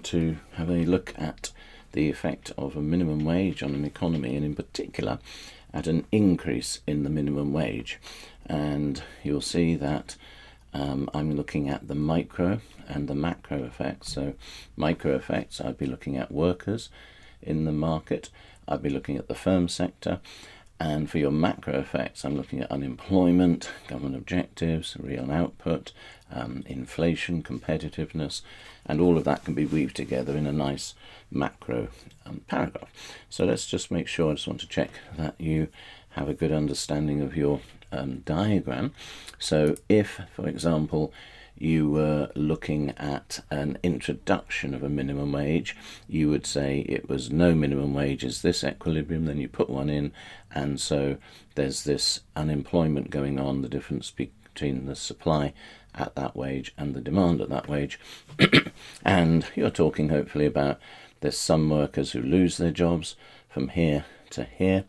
to have a look at the effect of a minimum wage on an economy, and in particular at an increase in the minimum wage. And you'll see that I'm looking at the micro and the macro effects. So micro effects, I'd be looking at workers in the market, I'd be looking at the firm sector, and for your macro effects, I'm looking at unemployment, government objectives, real output, inflation, competitiveness, and all of that can be weaved together in a nice macro paragraph. So let's just make sure, I just want to check that you have a good understanding of your diagram. So if, for example, you were looking at an introduction of a minimum wage, you would say it was no minimum wage is this equilibrium, then you put one in, and so there's this unemployment going on, the difference between the supply at that wage and the demand at that wage. And you're talking hopefully about there's some workers who lose their jobs from here to here.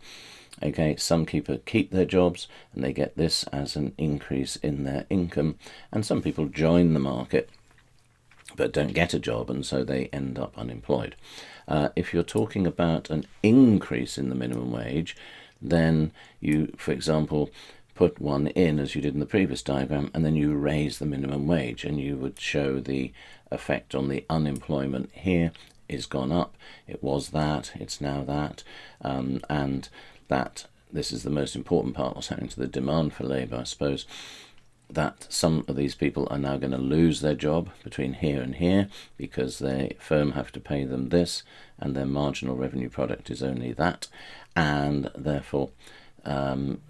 Okay, some people keep their jobs and they get this as an increase in their income, and some people join the market but don't get a job and so they end up unemployed. If you're talking about an increase in the minimum wage, then you, for example, put one in as you did in the previous diagram, and then you raise the minimum wage, and you would show the effect on the unemployment here is gone up. It was that, it's now that, and that this is the most important part, what's happening to the demand for labour, I suppose, that some of these people are now going to lose their job between here and here because their firm have to pay them this and their marginal revenue product is only that, and therefore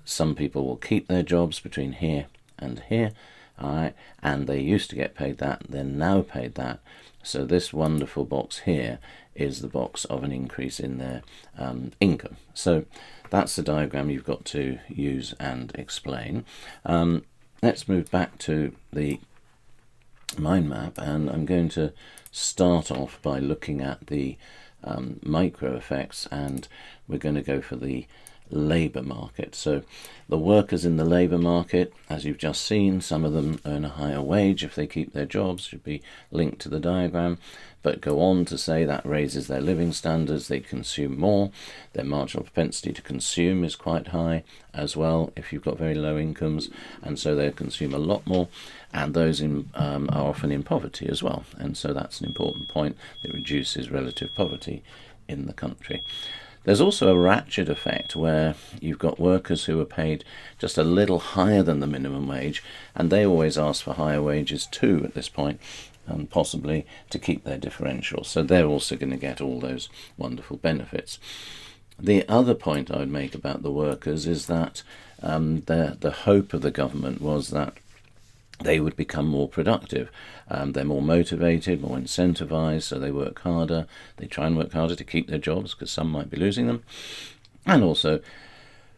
some people will keep their jobs between here and here, all right, and they used to get paid that, they're now paid that. So this wonderful box here is the box of an increase in their income. So that's the diagram you've got to use and explain. Let's move back to the mind map, and I'm going to start off by looking at the micro effects, and we're going to go for the labour market. So the workers in the labour market, as you've just seen, some of them earn a higher wage if they keep their jobs, should be linked to the diagram, but go on to say that raises their living standards, they consume more, their marginal propensity to consume is quite high as well if you've got very low incomes, and so they consume a lot more, and those are often in poverty as well, and so that's an important point. It reduces relative poverty in the country. There's also a ratchet effect where you've got workers who are paid just a little higher than the minimum wage, and they always ask for higher wages too at this point, possibly to keep their differential. So they're also going to get all those wonderful benefits. The other point I would make about the workers is that the hope of the government was that they would become more productive. They're more motivated, more incentivized, so they work harder. They try and work harder to keep their jobs because some might be losing them. And also,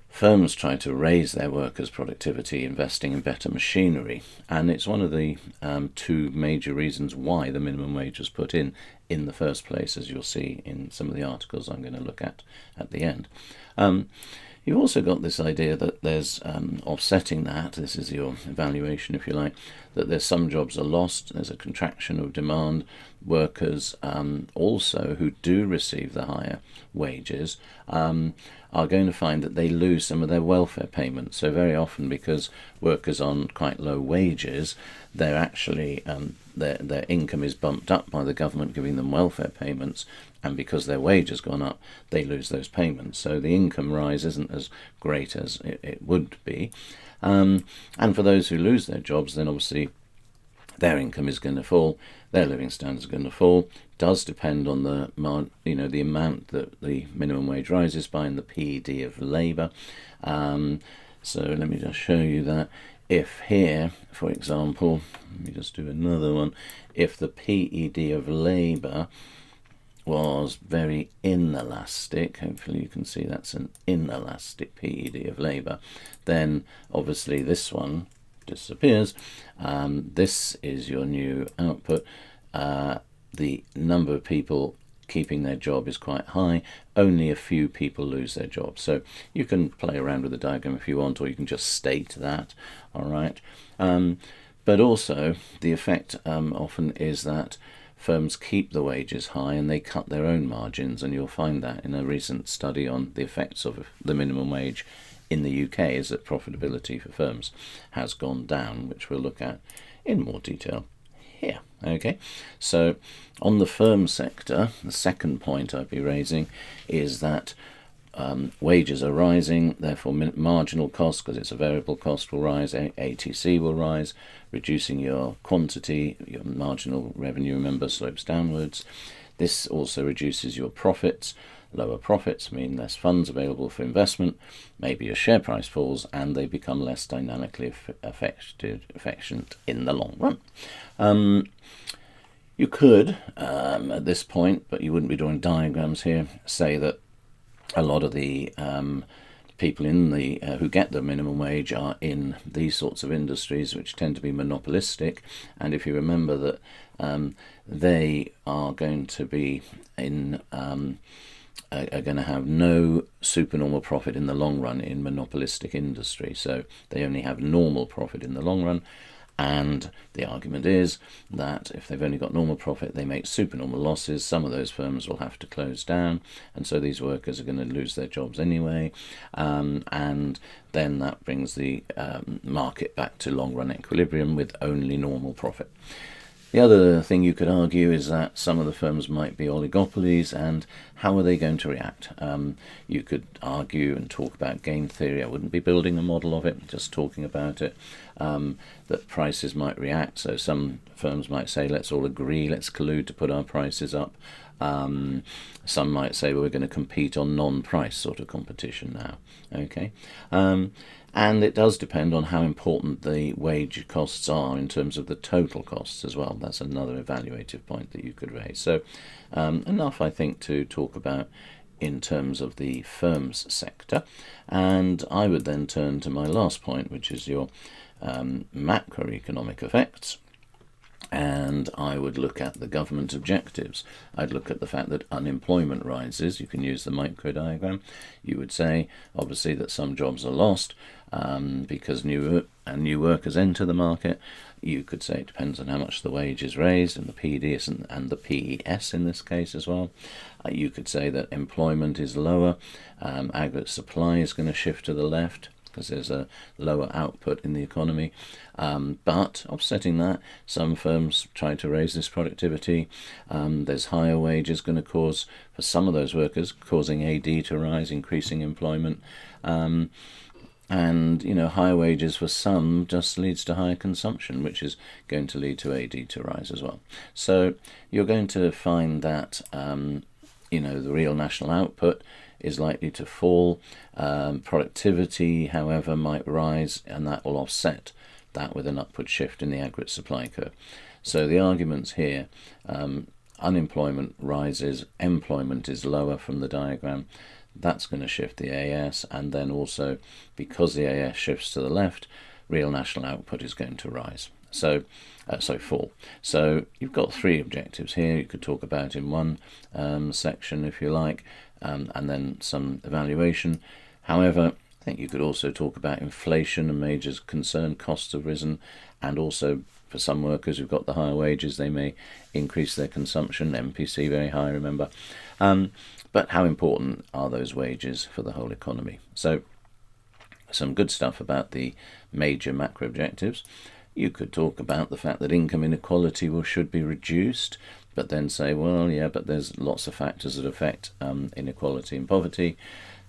firms try to raise their workers' productivity, investing in better machinery. And it's one of the two major reasons why the minimum wage was put in the first place, as you'll see in some of the articles I'm going to look at the end. You've also got this idea that there's offsetting that, this is your evaluation if you like, that there's some jobs are lost, there's a contraction of demand. Workers also who do receive the higher wages are going to find that they lose some of their welfare payments. So very often, because workers on quite low wages, they're actually their income is bumped up by the government giving them welfare payments, and because their wage has gone up, they lose those payments. So the income rise isn't as great as it would be. And for those who lose their jobs, then obviously their income is going to fall, their living standards are going to fall. Does depend on the amount that the minimum wage rises by and the PED of labour. So let me just show you that. If here, for example, let me just do another one, if the PED of labour was very inelastic, hopefully you can see that's an inelastic PED of labour, then obviously this one disappears. This is your new output. The number of people keeping their job is quite high. Only a few people lose their job. So you can play around with the diagram if you want, or you can just state that. All right. But also the effect often is that firms keep the wages high and they cut their own margins, and you'll find that in a recent study on the effects of the minimum wage in the UK is that profitability for firms has gone down, which we'll look at in more detail here. Okay, so on the firm sector, the second point I'd be raising is that wages are rising, therefore marginal cost, because it's a variable cost, will rise, ATC will rise, reducing your quantity, your marginal revenue, remember, slopes downwards. This also reduces your profits. Lower profits mean less funds available for investment, maybe your share price falls, and they become less dynamically efficient in the long run. You could, at this point, but you wouldn't be drawing diagrams here, say that a lot of the people in the who get the minimum wage are in these sorts of industries which tend to be monopolistic, and if you remember that they are going to be in are going to have no supernormal profit in the long run in monopolistic industry, so they only have normal profit in the long run. And the argument is that if they've only got normal profit, they make supernormal losses. Some of those firms will have to close down, and so these workers are going to lose their jobs anyway. And then that brings the market back to long-run equilibrium with only normal profit. The other thing you could argue is that some of the firms might be oligopolies, and how are they going to react? You could argue and talk about game theory. I wouldn't be building a model of it, just talking about it, that prices might react. So some firms might say, let's all agree, let's collude to put our prices up. Some might say, well, we're going to compete on non-price sort of competition now. Okay. And it does depend on how important the wage costs are in terms of the total costs as well. That's another evaluative point that you could raise. So enough, I think, to talk about in terms of the firms sector. And I would then turn to my last point, which is your macroeconomic effects. And I would look at the government objectives. I'd look at the fact that unemployment rises. You can use the micro diagram. You would say, obviously, that some jobs are lost because new workers enter the market. You could say it depends on how much the wage is raised, and the PDS and the PES in this case as well. You could say that employment is lower. Aggregate supply is going to shift to the left, because there's a lower output in the economy. But offsetting that, some firms try to raise this productivity. There's higher wages going to cause, for some of those workers, causing AD to rise, increasing employment. And, higher wages for some just leads to higher consumption, which is going to lead to AD to rise as well. So you're going to find that, the real national output is likely to fall. Productivity, however, might rise, and that will offset that with an upward shift in the aggregate supply curve. So the arguments here, unemployment rises, employment is lower from the diagram. That's going to shift the AS, and then also, because the AS shifts to the left, real national output is going to rise. Fall. So you've got three objectives here you could talk about in one section, if you like, and then some evaluation. However, I think you could also talk about inflation and major concern. Costs have risen, and also for some workers who've got the higher wages, they may increase their consumption. MPC very high, remember. But how important are those wages for the whole economy? So some good stuff about the major macro objectives. You could talk about the fact that income inequality should be reduced, but then say, well, yeah, but there's lots of factors that affect inequality and poverty.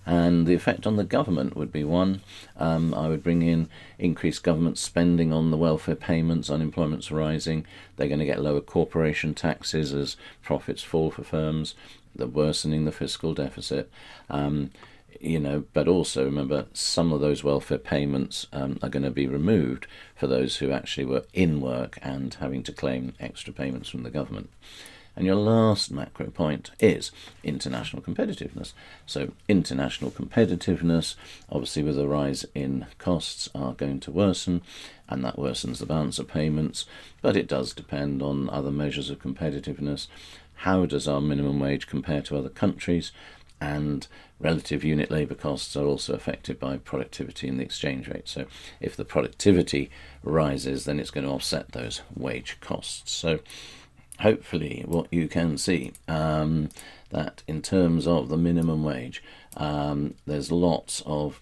And the effect on the government would be one. I would bring in increased government spending on the welfare payments. Unemployment's rising. They're going to get lower corporation taxes as profits fall for firms. They're worsening the fiscal deficit. But also remember, some of those welfare payments are going to be removed for those who actually were in work and having to claim extra payments from the government. And your last macro point is international competitiveness. So international competitiveness, obviously with a rise in costs, are going to worsen, and that worsens the balance of payments, but it does depend on other measures of competitiveness. How does our minimum wage compare to other countries? And relative unit labour costs are also affected by productivity and the exchange rate. So if the productivity rises, then it's going to offset those wage costs. So hopefully what you can see, that in terms of the minimum wage, there's lots of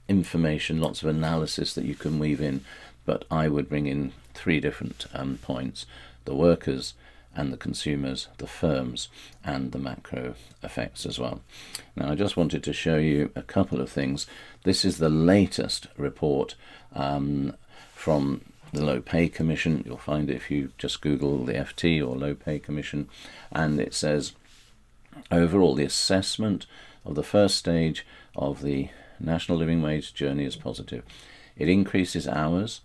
information, lots of analysis that you can weave in, but I would bring in three different points: the workers and the consumers, the firms, and the macro effects as well. Now, I just wanted to show you a couple of things. This is the latest report from the Low Pay Commission. You'll find it if you just Google the FT or Low Pay Commission, and it says overall the assessment of the first stage of the national living wage journey is positive. It increases hours,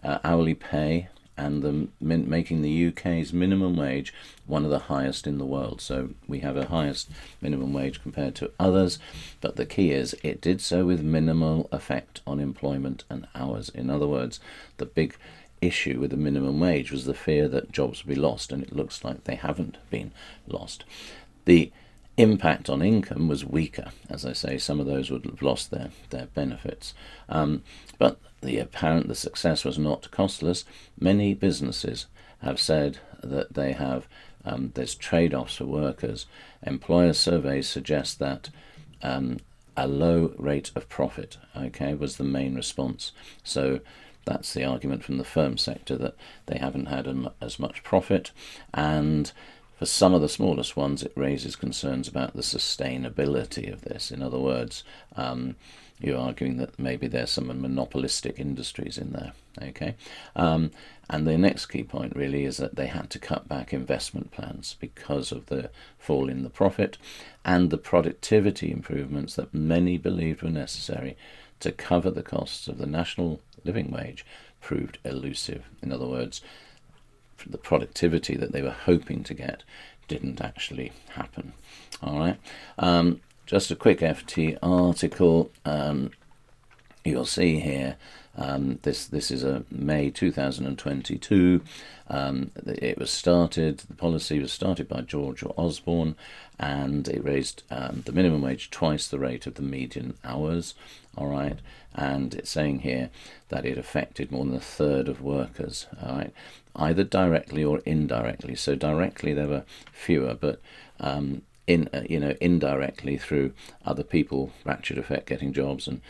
hourly pay, and making the UK's minimum wage one of the highest in the world. So we have a highest minimum wage compared to others, but the key is it did so with minimal effect on employment and hours. In other words, the big issue with the minimum wage was the fear that jobs would be lost, and it looks like they haven't been lost. The impact on income was weaker. As I say, some of those would have lost their benefits. But the success was not costless. Many businesses have said that they have there's trade-offs for workers. Employer surveys suggest that a low rate of profit was the main response. So that's the argument from the firm sector, that they haven't had as much profit, and for some of the smallest ones it raises concerns about the sustainability of this. In other words, you're arguing that maybe there's some monopolistic industries in there. And the next key point really is that they had to cut back investment plans because of the fall in the profit, and the productivity improvements that many believed were necessary to cover the costs of the national living wage proved elusive. In other words, the productivity that they were hoping to get didn't actually happen. All right. Just a quick FT article. You'll see here, this is a May 2022. The policy was started by George Osborne, and it raised the minimum wage twice the rate of the median hours. All right, and it's saying here that it affected more than a third of workers. All right, either directly or indirectly. So directly there were fewer, but indirectly through other people, ratchet effect, getting jobs, and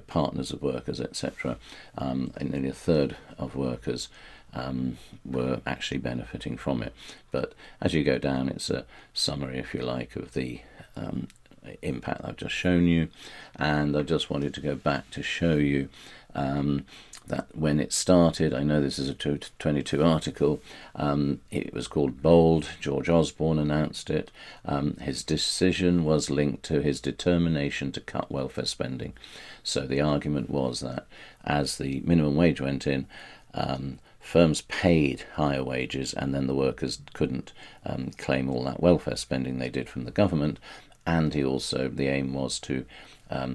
partners of workers, etc. And nearly a third of workers were actually benefiting from it. But as you go down, it's a summary, if you like, of the impact I've just shown you. And I just wanted to go back to show you that when it started, I know this is a 22 article, it was called Bold. George Osborne announced it. His decision was linked to his determination to cut welfare spending. So the argument was that as the minimum wage went in, firms paid higher wages, and then the workers couldn't claim all that welfare spending they did from the government. And the aim was to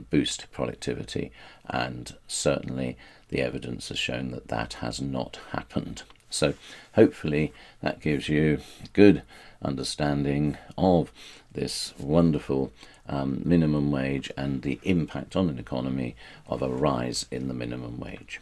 boost productivity, and certainly the evidence has shown that that has not happened. So hopefully that gives you a good understanding of this wonderful minimum wage and the impact on an economy of a rise in the minimum wage.